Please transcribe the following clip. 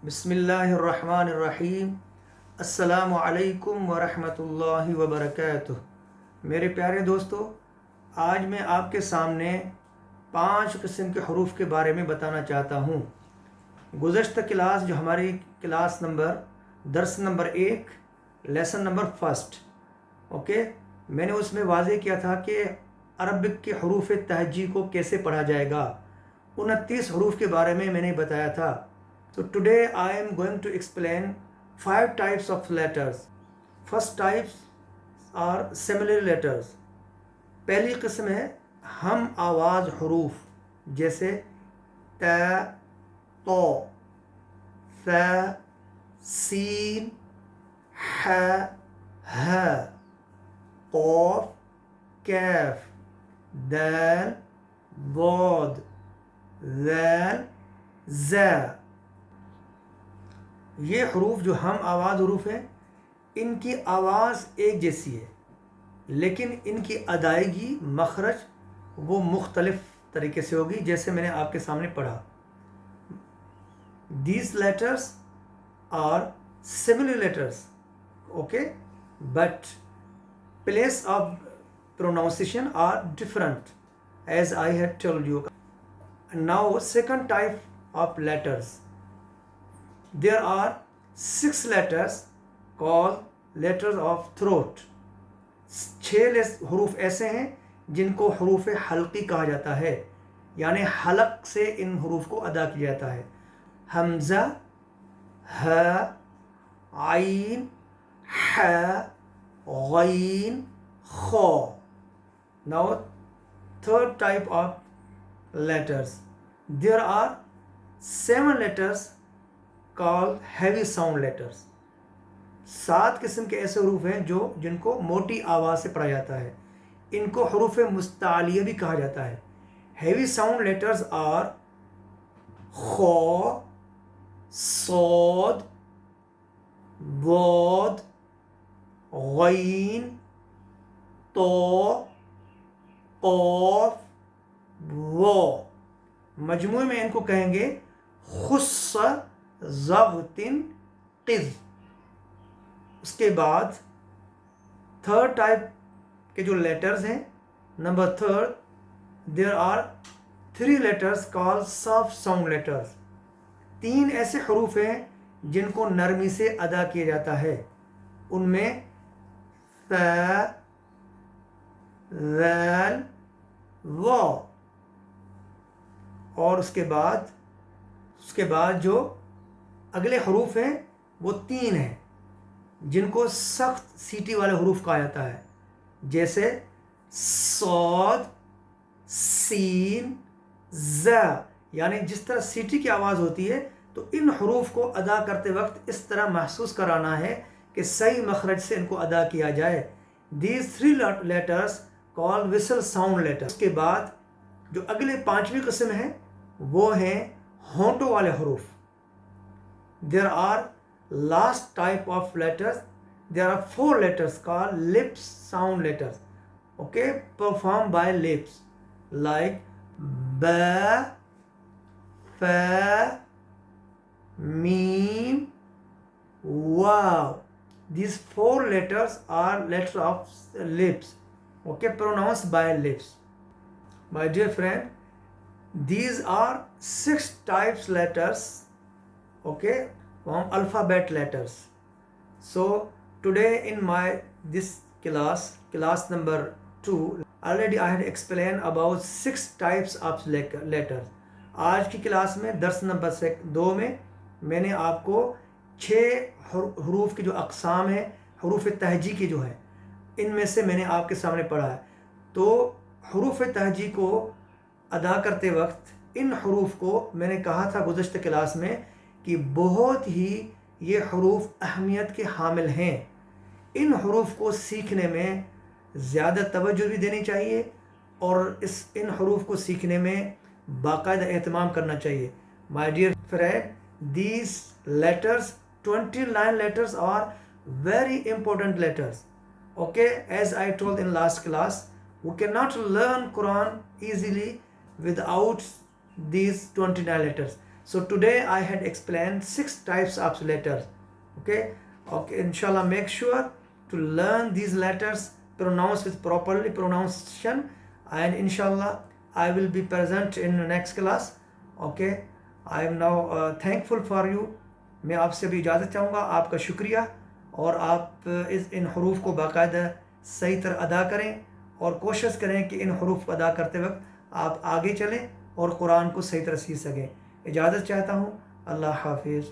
बिस्मिल्लाहिर्रहमानिर्रहीम। अस्सलामु अलैकुम वरहमतुल्लाहि वबरकातुह। मेरे प्यारे दोस्तों, आज मैं आपके सामने 5 किस्म के हरूफ के बारे में बताना चाहता हूँ। गुज़श्ता क्लास जो हमारी क्लास नंबर दर्स number 1 lesson number first, okay, मैंने उसमें वाज़े किया था कि अरबिक के हरूफ तहजी को कैसे पढ़ा जाएगा। 29 हरूफ के बारे में मैंने बताया था। So today I am going to explain 5 types of letters. First types are similar letters. पहली किस्म है हम आवाज़ हरूफ, जैसे त, तो, थ, सीन, ह, ह, क़ाफ, कैफ, दाल, दाद, ज़ाल, ज़ा। ये हरूफ जो हम आवाज़ हरूफ हैं, इनकी आवाज़ एक जैसी है, लेकिन इनकी अदायगी मखरज वो मुख्तलिफ तरीके से होगी, जैसे मैंने आपके सामने पढ़ा। These letters are similar letters, okay, but place of pronunciation are different, as I had told you. Now second type of letters. There are 6 letters called letters of throat. 6 हरूफ ऐसे हैं जिनको हरूफ हल्की कहा जाता है, यानी हलक से इन हरूफ को अदा किया जाता है। हमज़ा, ह, आइन, ह, गईन, खो। Now third type of letters. There are 7 letters called heavy sound letters. 7 किस्म के ऐसे हरूफ हैं जिनको मोटी आवाज़ से पढ़ा जाता है। इनको हरूफ मुस्तालिया भी कहा जाता है। हेवी साउंड लेटर्स आर खो, सोद, बोद, गईन, तो, क़ाफ, वो। मजमूए में इनको कहेंगे खुस्स, ज़ग़तिन, क़िज़। उसके बाद थर्ड टाइप के जो लेटर्स हैं, number third, there are 3 letters called soft sound letters. 3 ऐसे हरूफ हैं जिनको नरमी से अदा किया जाता है। उनमें थ, ज़ाल, वा। और उसके बाद जो अगले हरूफ हैं वो 3 हैं जिनको सख्त सीटी वाले हरूफ कहा जाता है, जैसे सौद, सीन, ज़ा। यानी जिस तरह सीटी की आवाज़ होती है, तो इन हरूफ को अदा करते वक्त इस तरह महसूस कराना है कि सही मखरज से इनको अदा किया जाए। These 3 letters call whistle sound letter. उसके बाद जो अगले 5वीं किस्म है वो हैं होंठों वाले हरूफ। There are last type of letters. There are 4 letters called lips sound letters, okay, performed by lips, like ba, fa, mim, waw. These 4 letters are letters of lips, okay, pronounced by lips. My dear friend, these are 6 types letters, okay, from alphabet letters. So today in this class number 2, already I had explained about 6 types of letters. आज की class में दर्स number 2 में मैंने आपको 6 हरूफ की जो अक़साम है, हरूफ तहजी की जो है, इनमें से मैंने आपके सामने पढ़ा है। तो हरूफ तहजी को अदा करते वक्त इन हरूफ को मैंने कहा था गुज़श्ता क्लास में कि बहुत ही ये हरूफ अहमियत के हामिल हैं। इन हरूफ को सीखने में ज़्यादा तवज्जो भी देनी चाहिए और इन हरूफ को सीखने में बाकायदा एहतमाम करना चाहिए। My dear friend, these letters 29 letters are very important letters, okay. As I told in last class, we can not learn Quran easily without these 29 letters. So today I had explained 6 types of letters. Okay, inshallah, make sure to learn these letters, pronounce with properly pronunciation, and inshallah I will be present in the next class. Okay, I am now thankful for you. मैं आपसे भी इजाज़त चाहूँगा, आपका शुक्रिया, और आप इन हरूफ को बाकायदा सही तरह अदा करें और कोशिश करें कि इन हरूफ को अदा करते वक्त आप आगे चलें और कुरान को सही तरह सीख सकें। इजाज़त चाहता हूँ। अल्लाह हाफिज़।